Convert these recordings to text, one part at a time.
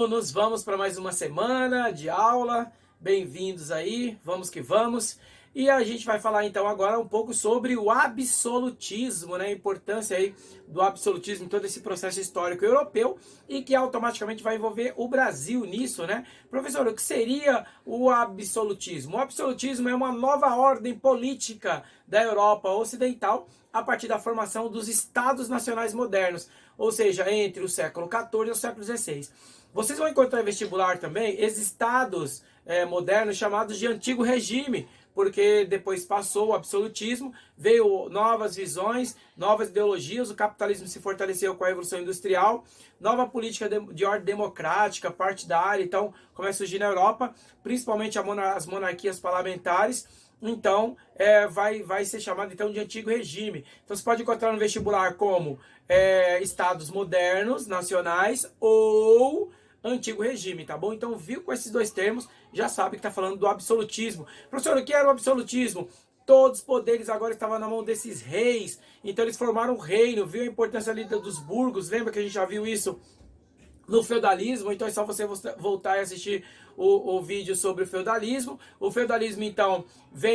Alunos, vamos para mais uma semana de aula. Bem-vindos aí, vamos que vamos. E a gente vai falar então agora um pouco sobre o absolutismo, né? A importância aí do absolutismo em todo esse processo histórico europeu e que automaticamente vai envolver o Brasil nisso, né? Professor, o que seria o absolutismo? O absolutismo é uma nova ordem política da Europa Ocidental a partir da formação dos Estados Nacionais modernos, ou seja, entre o século XIV e o século XVI. Vocês vão encontrar em vestibular também esses estados modernos chamados de antigo regime, porque depois passou o absolutismo, veio novas visões, novas ideologias, o capitalismo se fortaleceu com a Revolução Industrial, nova política de ordem democrática, partidária, então começa a surgir na Europa, principalmente as monarquias parlamentares. Então, vai ser chamado então de antigo regime. Então, você pode encontrar no vestibular como estados modernos, nacionais, ou antigo regime, tá bom? Então, viu com esses dois termos, já sabe que está falando do absolutismo. Professor, o que era o absolutismo? Todos os poderes agora estavam na mão desses reis, então eles formaram um reino, viu a importância ali dos burgos, lembra que a gente já viu isso no feudalismo? Então é só você voltar e assistir o vídeo sobre o feudalismo. O feudalismo, então,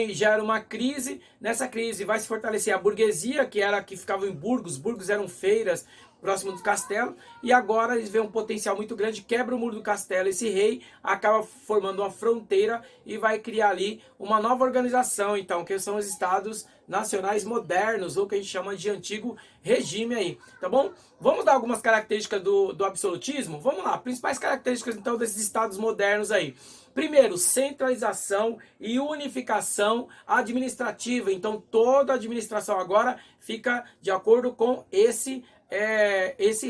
gera uma crise. Nessa crise vai se fortalecer a burguesia, que era que ficava em burgos. Burgos eram feiras próximo do castelo, e agora eles veem um potencial muito grande, quebra o muro do castelo, esse rei acaba formando uma fronteira e vai criar ali uma nova organização, então, que são os estados nacionais modernos, ou que a gente chama de antigo regime aí, tá bom? Vamos dar algumas características do absolutismo? Vamos lá, principais características então desses estados modernos aí. Primeiro, centralização e unificação administrativa. Então, toda a administração agora fica de acordo com esse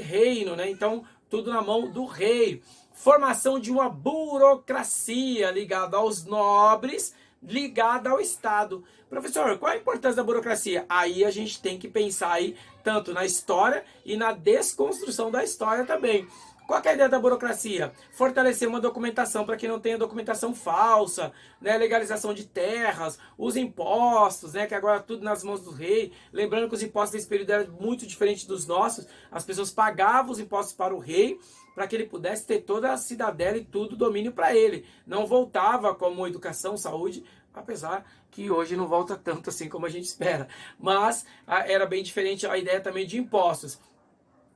reino, né? Então, tudo na mão do rei. Formação de uma burocracia ligada aos nobres, ligada ao Estado. Professor, qual a importância da burocracia? Aí a gente tem que pensar aí tanto na história e na desconstrução da história também. Qual é a ideia da burocracia? Fortalecer uma documentação para que não tenha documentação falsa, né? Legalização de terras, os impostos, né? Que agora tudo nas mãos do rei. Lembrando que os impostos desse período eram muito diferentes dos nossos. As pessoas pagavam os impostos para o rei para que ele pudesse ter toda a cidadela e tudo domínio para ele. Não voltava como educação, saúde, apesar que hoje não volta tanto assim como a gente espera. Mas era bem diferente a ideia também de impostos.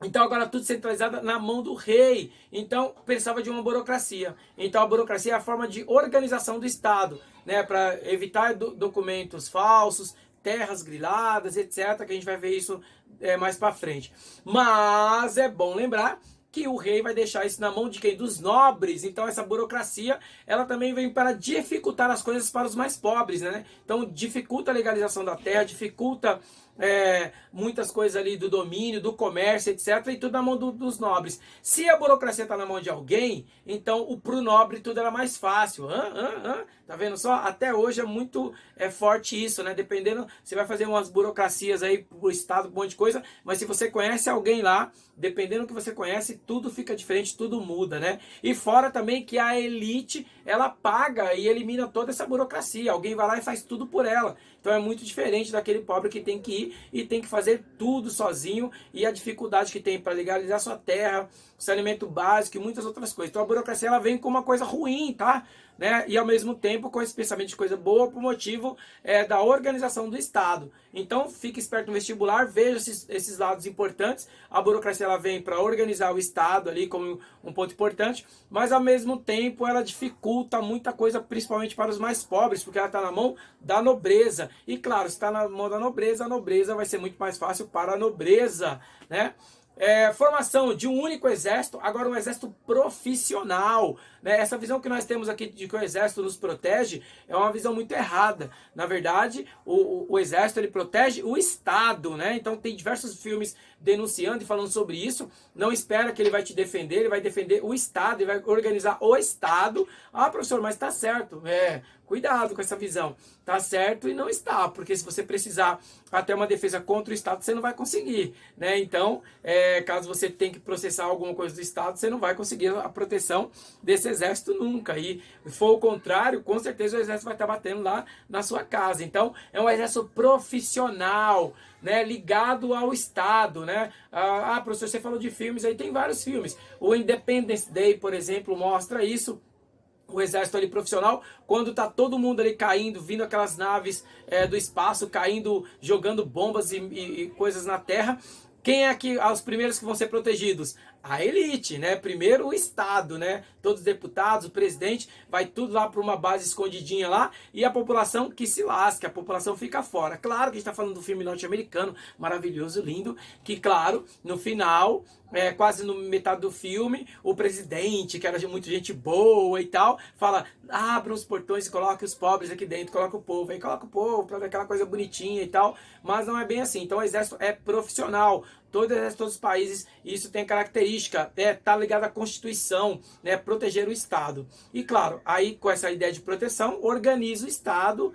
Então agora tudo centralizado na mão do rei. Então pensava de uma burocracia. Então a burocracia é a forma de organização do Estado, né, para evitar documentos falsos, terras griladas, etc. Que a gente vai ver isso mais para frente. Mas é bom lembrar que o rei vai deixar isso na mão de quem? Dos nobres. Então essa burocracia, ela também vem para dificultar as coisas para os mais pobres, né? Então dificulta a legalização da terra, dificulta muitas coisas ali do domínio, do comércio, etc. E tudo na mão dos nobres. Se a burocracia está na mão de alguém, então pro nobre tudo era mais fácil. Tá vendo só? Até hoje é muito forte isso, né? Dependendo, você vai fazer umas burocracias aí pro Estado, um monte de coisa, mas se você conhece alguém lá, dependendo do que você conhece, tudo fica diferente, tudo muda, né? E fora também que a elite, ela paga e elimina toda essa burocracia. Alguém vai lá e faz tudo por ela. Então é muito diferente daquele pobre que tem que ir e tem que fazer tudo sozinho, e a dificuldade que tem para legalizar sua terra, saneamento básico e muitas outras coisas. Então a burocracia, ela vem com uma coisa ruim, tá? Né? E ao mesmo tempo com esse pensamento de coisa boa por motivo da organização do Estado. Então fique esperto no vestibular, veja esses lados importantes. A burocracia, ela vem para organizar o Estado ali como um ponto importante, mas ao mesmo tempo ela dificulta muita coisa, principalmente para os mais pobres, porque ela está na mão da nobreza. E claro, se está na mão da nobreza, a nobreza vai ser muito mais fácil para a nobreza, né? Formação de um único exército, agora um exército profissional, né? Essa visão que nós temos aqui de que o exército nos protege é uma visão muito errada. Na verdade, o exército, ele protege o Estado, né? Então tem diversos filmes denunciando e falando sobre isso. Não espera que ele vai te defender, ele vai defender o Estado, ele vai organizar o Estado. Ah, professor, mas está certo. Cuidado com essa visão. Tá certo e não está, porque se você precisar até uma defesa contra o Estado, você não vai conseguir, né? Então, caso você tenha que processar alguma coisa do Estado, você não vai conseguir a proteção desse exército nunca. E se for o contrário, com certeza o exército vai estar batendo lá na sua casa. Então, é um exército profissional, né, ligado ao Estado, né? Professor, você falou de filmes, aí tem vários filmes. O Independence Day, por exemplo, mostra isso. O exército ali profissional, quando tá todo mundo ali caindo, vindo aquelas naves do espaço, caindo, jogando bombas e coisas na Terra, quem é que os primeiros que vão ser protegidos? A elite, né? Primeiro o Estado, né? Todos os deputados, o presidente, vai tudo lá para uma base escondidinha lá e a população que se lasca, a população fica fora. Claro que a gente está falando do filme norte-americano, maravilhoso, lindo, que claro, no final, quase no metade do filme, o presidente, que era muito gente boa e tal, fala, abra os portões e coloque os pobres aqui dentro, coloca o povo, aí coloca o povo para ver aquela coisa bonitinha e tal, mas não é bem assim. Então o exército é profissional, todos os países, isso tem característica, tá ligado à Constituição, né, proteger o Estado. E claro, aí com essa ideia de proteção, organiza o Estado,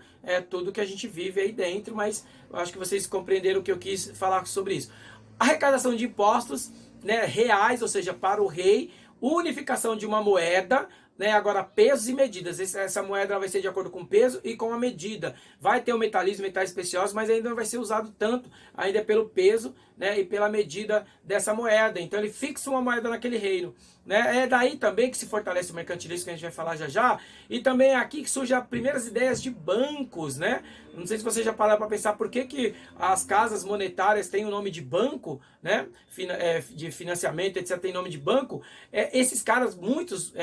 tudo que a gente vive aí dentro, mas eu acho que vocês compreenderam o que eu quis falar sobre isso. Arrecadação de impostos, né, reais, ou seja, para o rei, unificação de uma moeda, né, agora pesos e medidas. Essa moeda vai ser de acordo com o peso e com a medida. Vai ter o metalismo, metais preciosos, mas ainda não vai ser usado tanto, ainda pelo peso, né, e pela medida dessa moeda. Então ele fixa uma moeda naquele reino, né? É daí também que se fortalece o mercantilismo, que a gente vai falar já já. E também é aqui que surgem as primeiras ideias de bancos, né? Não sei se você já parou para pensar por que as casas monetárias têm o nome de banco, né? De financiamento, etc., tem nome de banco. Esses caras, muitos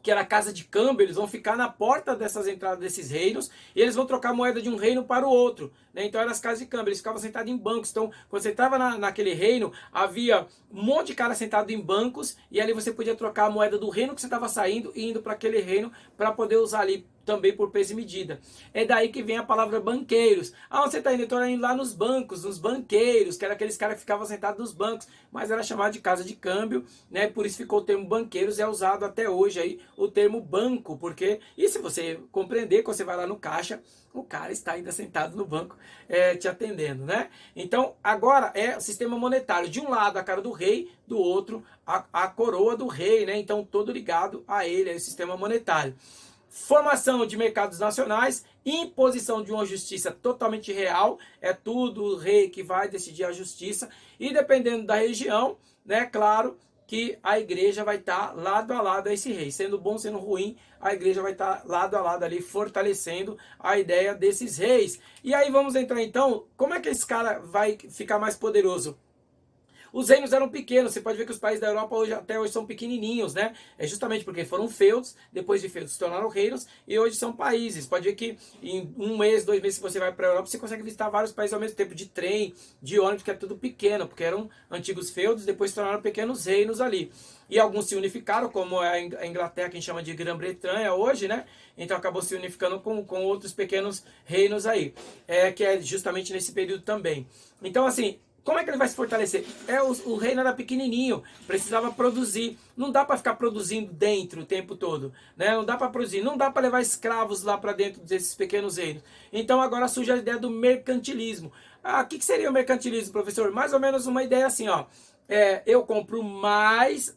que era a casa de câmbio, eles vão ficar na porta dessas entradas desses reinos e eles vão trocar moeda de um reino para o outro, né? Então eram as casas de câmbio, eles ficavam sentados em bancos. Então quando você entrava naquele reino, havia um monte de cara sentado em bancos e ali você podia trocar a moeda do reino que você estava saindo e indo para aquele reino para poder usar ali também por peso e medida. É daí que vem a palavra banqueiros. Você está indo? Estou indo lá nos bancos, nos banqueiros, que eram aqueles caras que ficavam sentados nos bancos, mas era chamado de casa de câmbio, né? Por isso ficou o termo banqueiros, é usado até hoje aí o termo banco, porque, e se você compreender, quando você vai lá no caixa, o cara está ainda sentado no banco te atendendo, né? Então, agora é o sistema monetário. De um lado, a cara do rei, do outro, a coroa do rei, né? Então, todo ligado a ele, é o sistema monetário. Formação de mercados nacionais, imposição de uma justiça totalmente real, é tudo o rei que vai decidir a justiça, e dependendo da região, né, claro que a igreja vai estar lado a lado a esse rei, sendo bom, sendo ruim, a igreja vai estar lado a lado ali, fortalecendo a ideia desses reis. E aí vamos entrar então, como é que esse cara vai ficar mais poderoso? Os reinos eram pequenos, você pode ver que os países da Europa até hoje são pequenininhos, né? É justamente porque foram feudos, depois de feudos se tornaram reinos e hoje são países. Pode ver que em 1 mês, 2 meses, se você vai para a Europa, você consegue visitar vários países ao mesmo tempo, de trem, de ônibus, que é tudo pequeno, porque eram antigos feudos, depois se tornaram pequenos reinos ali. E alguns se unificaram, como é a Inglaterra, que a gente chama de Grã-Bretanha hoje, né? Então acabou se unificando com outros pequenos reinos aí, que é justamente nesse período também. Então, assim, como é que ele vai se fortalecer? O reino era pequenininho, precisava produzir. Não dá para ficar produzindo dentro o tempo todo, né? Não dá para produzir, não dá para levar escravos lá para dentro desses pequenos reinos. Então agora surge a ideia do mercantilismo. O que seria o mercantilismo, professor? Mais ou menos uma ideia assim, ó. Eu compro mais,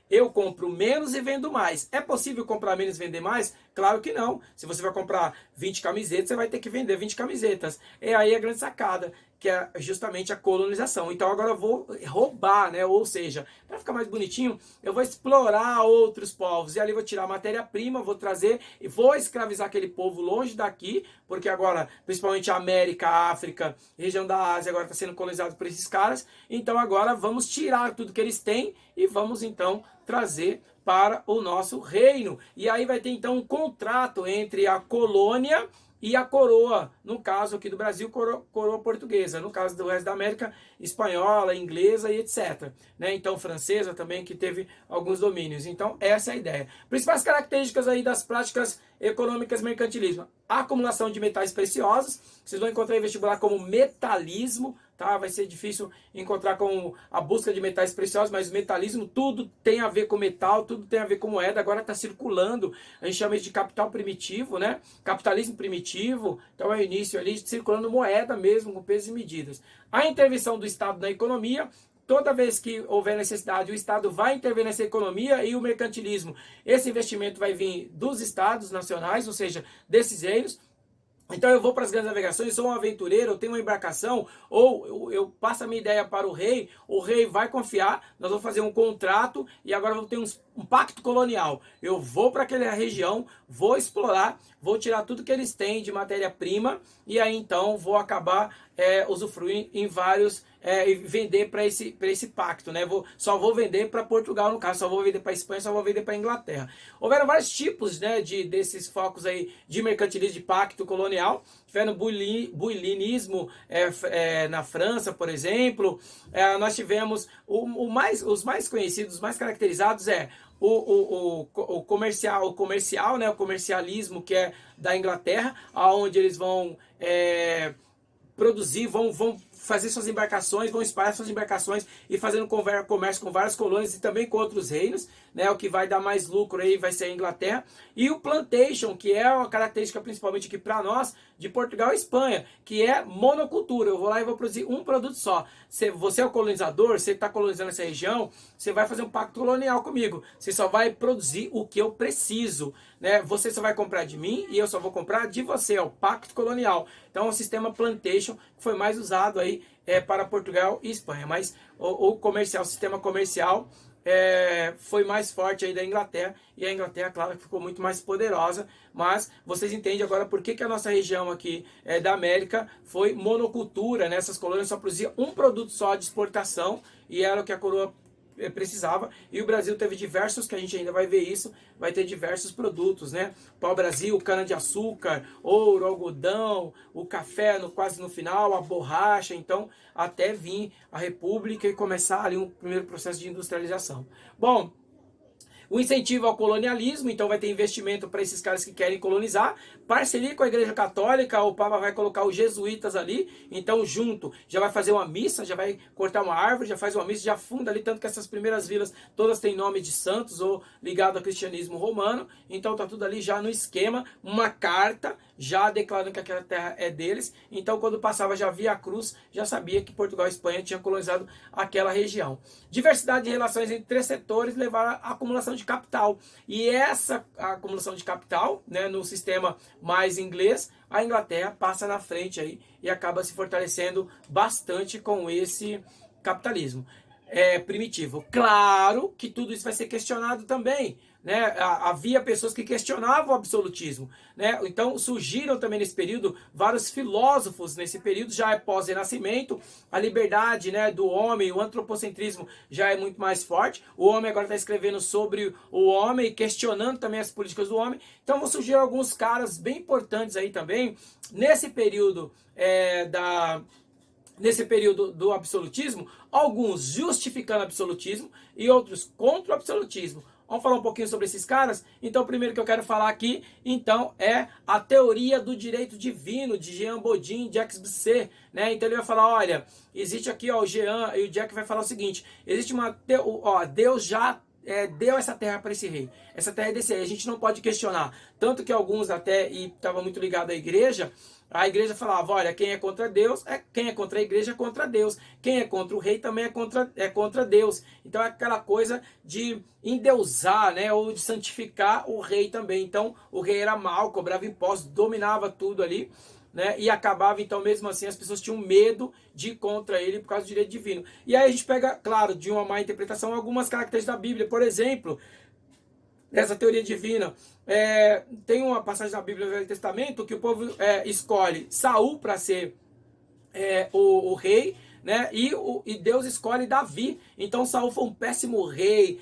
eu compro menos e vendo mais. É possível comprar menos e vender mais? Claro que não. Se você vai comprar 20 camisetas, você vai ter que vender 20 camisetas. É aí a grande sacada, que é justamente a colonização. Então agora eu vou roubar, né? Ou seja, para ficar mais bonitinho, eu vou explorar outros povos. E ali vou tirar matéria-prima, vou trazer e vou escravizar aquele povo longe daqui, porque agora, principalmente a América, a África, região da Ásia, agora está sendo colonizado por esses caras. Então agora vamos tirar tudo que eles têm e vamos então trazer para o nosso reino. E aí vai ter então um contrato entre a colônia e a coroa, no caso aqui do Brasil, coroa portuguesa, no caso do resto da América, espanhola, inglesa e etc. Né? Então, francesa também, que teve alguns domínios. Então, essa é a ideia. Principais características aí das práticas econômicas mercantilismo. A acumulação de metais preciosos, vocês vão encontrar em vestibular como metalismo, tá? Vai ser difícil encontrar com a busca de metais preciosos, mas o metalismo, tudo tem a ver com metal, tudo tem a ver com moeda, agora está circulando, a gente chama isso de capital primitivo, né? Capitalismo primitivo, então é o início ali, circulando moeda mesmo, com pesos e medidas. A intervenção do Estado na economia, toda vez que houver necessidade, o Estado vai intervir nessa economia, e o mercantilismo, esse investimento vai vir dos Estados nacionais, ou seja, desses reinos. Então eu vou para as grandes navegações, sou um aventureiro, eu tenho uma embarcação, ou eu passo a minha ideia para o rei vai confiar, nós vamos fazer um contrato e agora vamos ter um pacto colonial. Eu vou para aquela região, vou explorar, vou tirar tudo que eles têm de matéria-prima e aí então vou acabar usufruir em vários e vender para esse pacto, né? Só vou vender para Portugal, no caso, só vou vender para Espanha, só vou vender para Inglaterra. Houveram vários tipos, né, desses focos aí de mercantilismo, de pacto colonial. Tiveram builinismo na França, por exemplo. Nós tivemos os mais conhecidos, os mais caracterizados o comercial, né, o comercialismo que é da Inglaterra, onde eles vão produzir, vão fazer suas embarcações, vão espalhar suas embarcações e fazendo comércio com várias colônias e também com outros reinos, né? O que vai dar mais lucro aí vai ser a Inglaterra. E o plantation, que é uma característica principalmente aqui para nós, de Portugal e Espanha, que é monocultura. Eu vou lá e vou produzir um produto só. Você é o colonizador, você está colonizando essa região, você vai fazer um pacto colonial comigo. Você só vai produzir o que eu preciso, né? Você só vai comprar de mim e eu só vou comprar de você. É o pacto colonial. Então, é o sistema plantation que foi mais usado aí para Portugal e Espanha. Mas o sistema comercial foi mais forte aí da Inglaterra, e a Inglaterra, claro, que ficou muito mais poderosa, mas vocês entendem agora por que a nossa região aqui da América foi monocultura, né? Essas colônias só produziam um produto só de exportação, e era o que a coroa precisava, e o Brasil teve diversos, que a gente ainda vai ver isso, vai ter diversos produtos, né? Pau-brasil, cana-de-açúcar, ouro, algodão, o café quase no final, a borracha, então até vir a República e começar ali um primeiro processo de industrialização. Bom, o incentivo ao colonialismo, então vai ter investimento para esses caras que querem colonizar, parceria com a Igreja Católica, o Papa vai colocar os jesuítas ali, então junto, já vai fazer uma missa, já vai cortar uma árvore, já faz uma missa, já funda ali, tanto que essas primeiras vilas todas têm nome de santos ou ligado ao cristianismo romano, então tá tudo ali já no esquema, uma carta já declarando que aquela terra é deles, então quando passava já via a cruz, já sabia que Portugal e Espanha tinham colonizado aquela região. Diversidade de relações entre três setores levaram à acumulação de capital, e essa acumulação de capital, né, no sistema mais inglês, a Inglaterra passa na frente aí e acaba se fortalecendo bastante com esse capitalismo primitivo. Claro que tudo isso vai ser questionado também, né? Havia pessoas que questionavam o absolutismo, né? Então surgiram também nesse período vários filósofos nesse período, já é pós-renascimento, a liberdade, né, do homem, o antropocentrismo já é muito mais forte, o homem agora está escrevendo sobre o homem, questionando também as políticas do homem, então vão surgir alguns caras bem importantes aí também, nesse período nesse período do absolutismo, alguns justificando o absolutismo e outros contra o absolutismo. Vamos falar um pouquinho sobre esses caras? Então, o primeiro que eu quero falar aqui, então, é a teoria do direito divino, de Jean Bodin, Jacques Bossuet, né? Então ele vai falar, olha, existe aqui, ó, o Jean e o Jack vai falar o seguinte, existe Deus já deu essa terra para esse rei. Essa terra é desse rei, a gente não pode questionar. Tanto que alguns até, e estava muito ligado à igreja, a igreja falava, olha, quem é contra Deus, quem é contra a igreja é contra Deus. Quem é contra o rei também é contra Deus. Então é aquela coisa de endeusar, né, ou de santificar o rei também. Então o rei era mau, cobrava impostos, dominava tudo ali, né, e acabava, então, mesmo assim, as pessoas tinham medo de ir contra ele por causa do direito divino. E aí a gente pega, claro, de uma má interpretação, algumas características da Bíblia. Por exemplo, nessa teoria divina, tem uma passagem na Bíblia do Velho Testamento que o povo escolhe Saul para ser o rei, né? E Deus escolhe Davi. Então Saul foi um péssimo rei,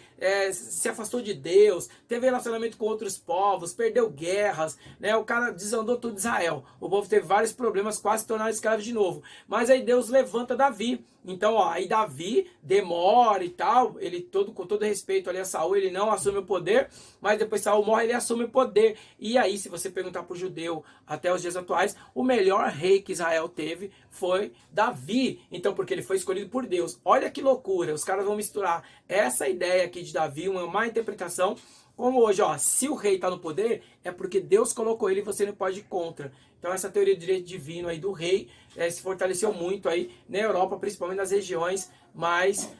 se afastou de Deus, teve relacionamento com outros povos, perdeu guerras, né? O cara desandou tudo Israel. O povo teve vários problemas, quase se tornaram escravos de novo. Mas aí Deus levanta Davi. Então, ó, aí Davi demora e tal, ele com todo respeito ali a Saul, ele não assume o poder, mas depois Saul morre, ele assume o poder. E aí, se você perguntar para o judeu até os dias atuais, o melhor rei que Israel teve foi Davi. Então, porque ele foi escolhido por Deus. Olha que loucura, os caras vão misturar essa ideia aqui de Davi, uma má interpretação, como hoje, ó, se o rei está no poder, é porque Deus colocou ele e você não pode ir contra. Então essa teoria do direito divino aí do rei se fortaleceu muito aí na Europa, principalmente nas regiões mais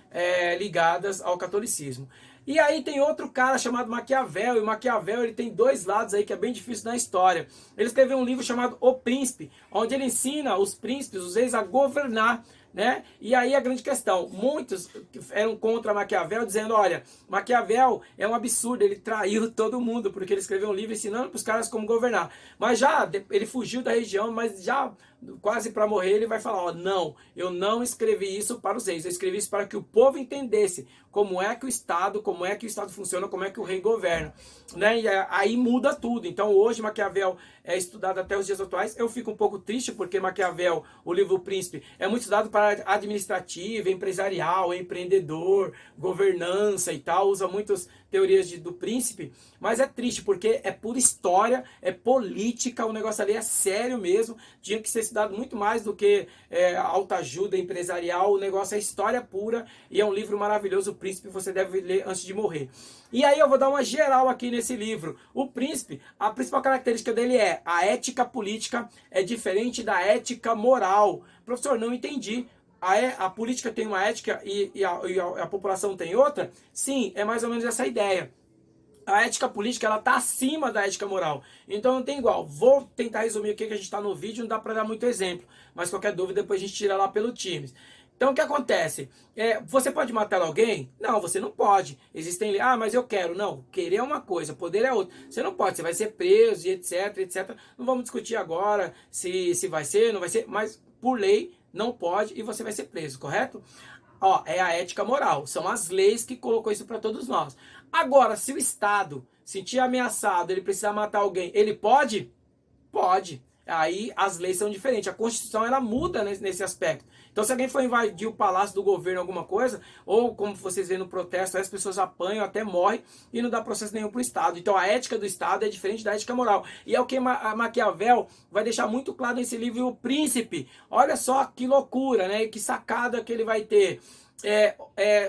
ligadas ao catolicismo. E aí tem outro cara chamado Maquiavel, e o Maquiavel ele tem dois lados aí que é bem difícil na história. Ele escreveu um livro chamado O Príncipe, onde ele ensina os príncipes, os reis, a governar, né? E aí a grande questão, muitos eram contra Maquiavel, dizendo, olha, Maquiavel é um absurdo, ele traiu todo mundo, porque ele escreveu um livro ensinando para os caras como governar. Mas já, ele fugiu da região, mas já quase para morrer, ele vai falar, ó, não, eu não escrevi isso para os reis, eu escrevi isso para que o povo entendesse como é que o Estado funciona, como é que o rei governa, né? E aí muda tudo. Então hoje Maquiavel é estudado até os dias atuais. Eu fico um pouco triste porque Maquiavel, o livro O Príncipe, é muito estudado para administrativa, empresarial, empreendedor, governança e tal, usa muitas teorias do príncipe, mas é triste porque é pura história, é política, o negócio ali é sério mesmo, tinha que ser estudado muito mais do que autoajuda empresarial, o negócio é história pura e é um livro maravilhoso, O Príncipe, você deve ler antes de morrer. E aí eu vou dar uma geral aqui nesse livro. O Príncipe, a principal característica dele é a ética política é diferente da ética moral. Professor, não entendi. A política tem uma ética e a população tem outra? Sim, é mais ou menos essa ideia. A ética política ela está acima da ética moral. Então não tem igual. Vou tentar resumir aqui que a gente está no vídeo, não dá para dar muito exemplo. Mas qualquer dúvida depois a gente tira lá pelo Teams. Então o que acontece? Você pode matar alguém? Não, você não pode. Existem mas eu quero. Não, querer é uma coisa, poder é outra. Você não pode, você vai ser preso e etc, etc. Não vamos discutir agora se vai ser, não vai ser, mas por lei não pode e você vai ser preso, correto? Ó, é a ética moral, são as leis que colocou isso para todos nós. Agora, se o Estado sentir ameaçado, ele precisar matar alguém, ele pode? Pode. Aí as leis são diferentes. A Constituição ela muda nesse aspecto. Então, se alguém for invadir o palácio do governo, alguma coisa, ou como vocês veem no protesto, as pessoas apanham, até morrem e não dá processo nenhum para o Estado. Então, a ética do Estado é diferente da ética moral. E é o que a Maquiavel vai deixar muito claro nesse livro, O Príncipe. Olha só que loucura, né? Que sacada que ele vai ter.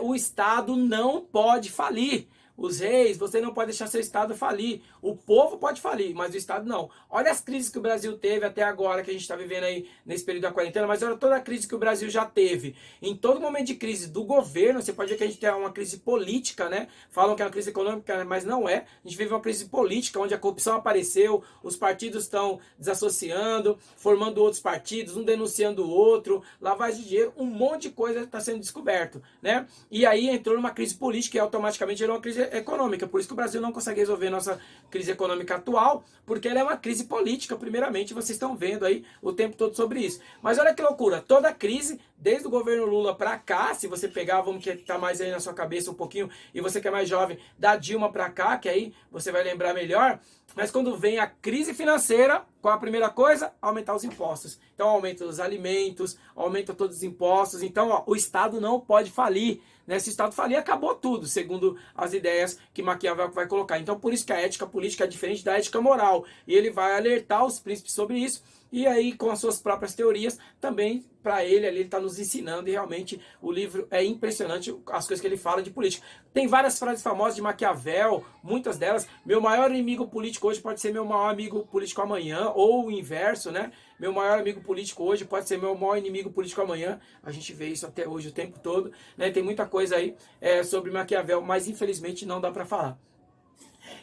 O Estado não pode falir. Os reis, você não pode deixar seu Estado falir. O povo pode falir, mas o Estado não. Olha as crises que o Brasil teve até agora, que a gente está vivendo aí nesse período da quarentena, mas olha toda a crise que o Brasil já teve. Em todo momento de crise do governo, você pode ver que a gente tem uma crise política, né? Falam que é uma crise econômica, mas não é. A gente vive uma crise política, onde a corrupção apareceu, os partidos estão desassociando, formando outros partidos, um denunciando o outro, lavagem de dinheiro, um monte de coisa está sendo descoberto, né? E aí entrou numa crise política e automaticamente gerou uma crise econômica. Por isso que o Brasil não consegue resolver nossa crise econômica atual, porque ela é uma crise política, primeiramente, vocês estão vendo aí o tempo todo sobre isso. Mas olha que loucura, toda crise, desde o governo Lula para cá, se você pegar, vamos que tá mais aí na sua cabeça um pouquinho, e você que é mais jovem, da Dilma para cá, que aí você vai lembrar melhor, mas quando vem a crise financeira, qual a primeira coisa? Aumentar os impostos. Então aumenta os alimentos, aumenta todos os impostos. Então ó, o Estado não pode falir. Né? Se o Estado falir, acabou tudo, segundo as ideias que Maquiavel vai colocar. Então por isso que a ética política é diferente da ética moral. E ele vai alertar os príncipes sobre isso. E aí, com as suas próprias teorias, também para ele ali, ele está nos ensinando, e realmente o livro é impressionante, as coisas que ele fala de política. Tem várias frases famosas de Maquiavel, muitas delas, meu maior inimigo político hoje pode ser meu maior amigo político amanhã, ou o inverso, né? Meu maior amigo político hoje pode ser meu maior inimigo político amanhã. A gente vê isso até hoje o tempo todo, né? Tem muita coisa aí sobre Maquiavel, mas infelizmente não dá para falar.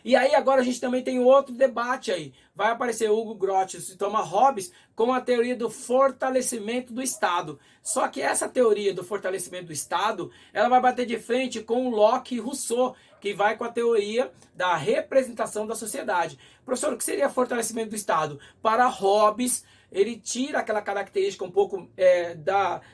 E aí agora a gente também tem outro debate aí. Vai aparecer Hugo Grotius e Thomas Hobbes com a teoria do fortalecimento do Estado. Só que essa teoria do fortalecimento do Estado, ela vai bater de frente com Locke e Rousseau, que vai com a teoria da representação da sociedade. Professor, o que seria fortalecimento do Estado? Para Hobbes, ele tira aquela característica um pouco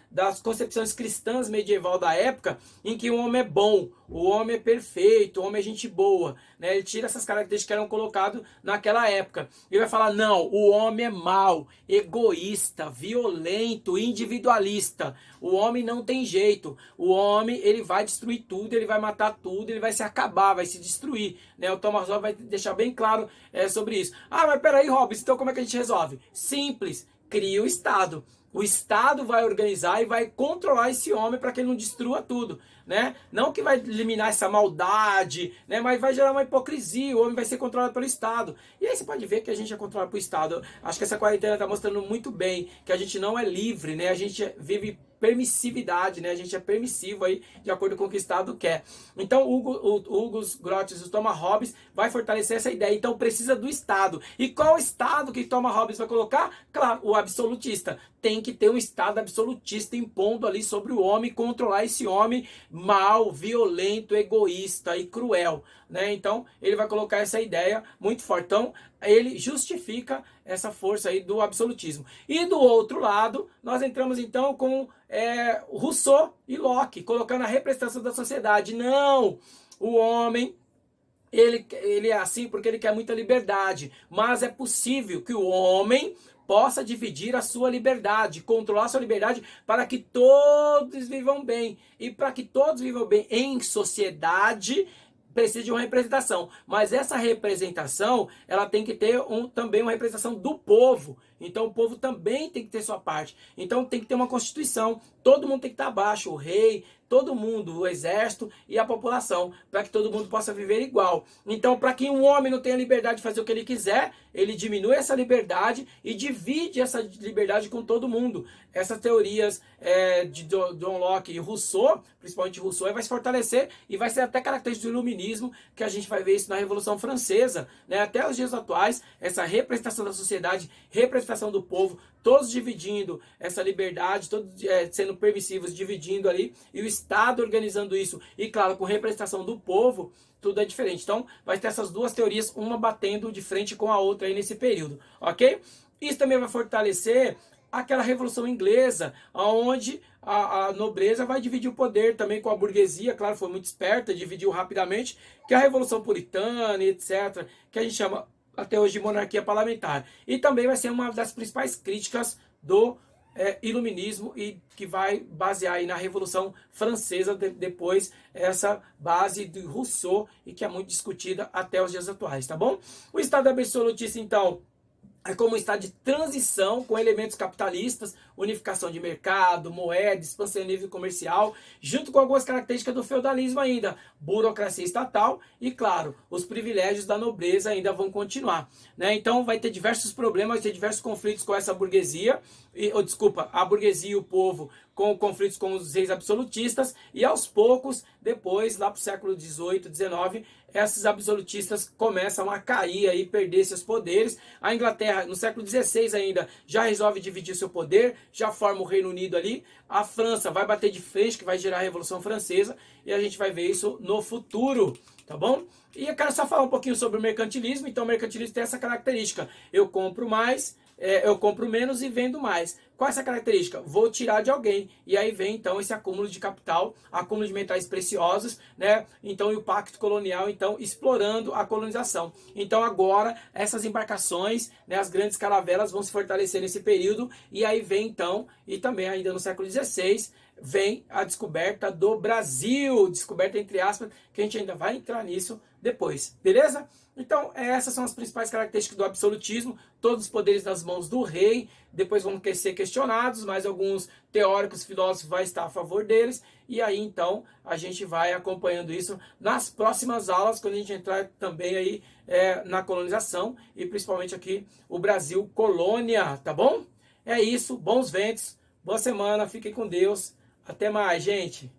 das concepções cristãs medieval da época, em que o homem é bom, o homem é perfeito, o homem é gente boa, né? Ele tira essas características que eram colocadas naquela época. Ele vai falar, não, o homem é mau, egoísta, violento, individualista. O homem não tem jeito. O homem, ele vai destruir tudo, ele vai matar tudo, ele vai se acabar, vai se destruir, né? O Thomas Hobbes vai deixar bem claro sobre isso. Ah, mas peraí, Hobbes, então como é que a gente resolve? Simples, cria o Estado. O Estado vai organizar e vai controlar esse homem para que ele não destrua tudo. né? Não que vai eliminar essa maldade, né? Mas vai gerar uma hipocrisia, o homem vai ser controlado pelo Estado. E aí você pode ver que a gente é controlado pelo Estado. Acho que essa quarentena está mostrando muito bem que a gente não é livre, né? A gente vive permissividade, né? A gente é permissivo aí de acordo com o que o Estado quer. Então, o Hugo Grotius e o Thomas Hobbes vai fortalecer essa ideia. Então, precisa do Estado. E qual Estado que Thomas Hobbes vai colocar? Claro, o absolutista. Tem que ter um Estado absolutista impondo ali sobre o homem, controlar esse homem mau, violento, egoísta e cruel, né? Então, ele vai colocar essa ideia muito forte. Então, ele justifica essa força aí do absolutismo. E do outro lado, nós entramos então com Rousseau e Locke, colocando a representação da sociedade. Não! O homem, ele é assim porque ele quer muita liberdade, mas é possível que o homem possa dividir a sua liberdade, controlar a sua liberdade para que todos vivam bem. E para que todos vivam bem em sociedade, precisa de uma representação, mas essa representação ela tem que ter também uma representação do povo. Então o povo também tem que ter sua parte. Então tem que ter uma constituição. Todo mundo tem que estar abaixo, o rei, todo mundo, o exército e a população, para que todo mundo possa viver igual. Então, para que um homem não tenha liberdade de fazer o que ele quiser, ele diminui essa liberdade e divide essa liberdade com todo mundo. Essas teorias de John Locke e Rousseau, principalmente Rousseau, vai se fortalecer e vai ser até característica do iluminismo, que a gente vai ver isso na Revolução Francesa, né? Até os dias atuais, essa representação da sociedade, representação do povo, todos dividindo essa liberdade, todos sendo permissivos, dividindo ali, e o Estado organizando isso, e claro, com representação do povo, tudo é diferente. Então, vai ter essas duas teorias, uma batendo de frente com a outra aí nesse período, ok? Isso também vai fortalecer aquela Revolução Inglesa, onde a nobreza vai dividir o poder também com a burguesia, claro, foi muito esperta, dividiu rapidamente, que é a Revolução Puritana, etc., que a gente chama até hoje de monarquia parlamentar. E também vai ser uma das principais críticas do iluminismo e que vai basear aí na Revolução Francesa, depois essa base de Rousseau e que é muito discutida até os dias atuais, tá bom? O Estado absolutista, então, é como um estado de transição com elementos capitalistas, unificação de mercado, moeda, expansionismo comercial, junto com algumas características do feudalismo ainda, burocracia estatal e, claro, os privilégios da nobreza ainda vão continuar, né? Então vai ter diversos problemas, vai ter diversos conflitos com essa burguesia, a burguesia e o povo com conflitos com os reis absolutistas, e aos poucos, depois, lá para o século XVIII, XIX, esses absolutistas começam a cair e perder seus poderes. A Inglaterra, no século XVI ainda, já resolve dividir seu poder, já forma o Reino Unido ali. A França vai bater de frente, que vai gerar a Revolução Francesa, e a gente vai ver isso no futuro, tá bom? E eu quero só falar um pouquinho sobre o mercantilismo. Então o mercantilismo tem essa característica: eu compro mais, eu compro menos e vendo mais. Qual é essa característica? Vou tirar de alguém. E aí vem então esse acúmulo de capital, acúmulo de metais preciosos, né? Então, e o pacto colonial, então, explorando a colonização. Então agora essas embarcações, né, as grandes caravelas vão se fortalecer nesse período. E aí vem então, e também ainda no século XVI, vem a descoberta do Brasil, descoberta entre aspas, que a gente ainda vai entrar nisso depois, beleza? Então, essas são as principais características do absolutismo, todos os poderes nas mãos do rei, depois vão ser questionados, mas alguns teóricos, filósofos vão estar a favor deles, e aí então a gente vai acompanhando isso nas próximas aulas, quando a gente entrar também aí na colonização, e principalmente aqui o Brasil colônia, tá bom? É isso, bons ventos, boa semana, fiquem com Deus, até mais, gente!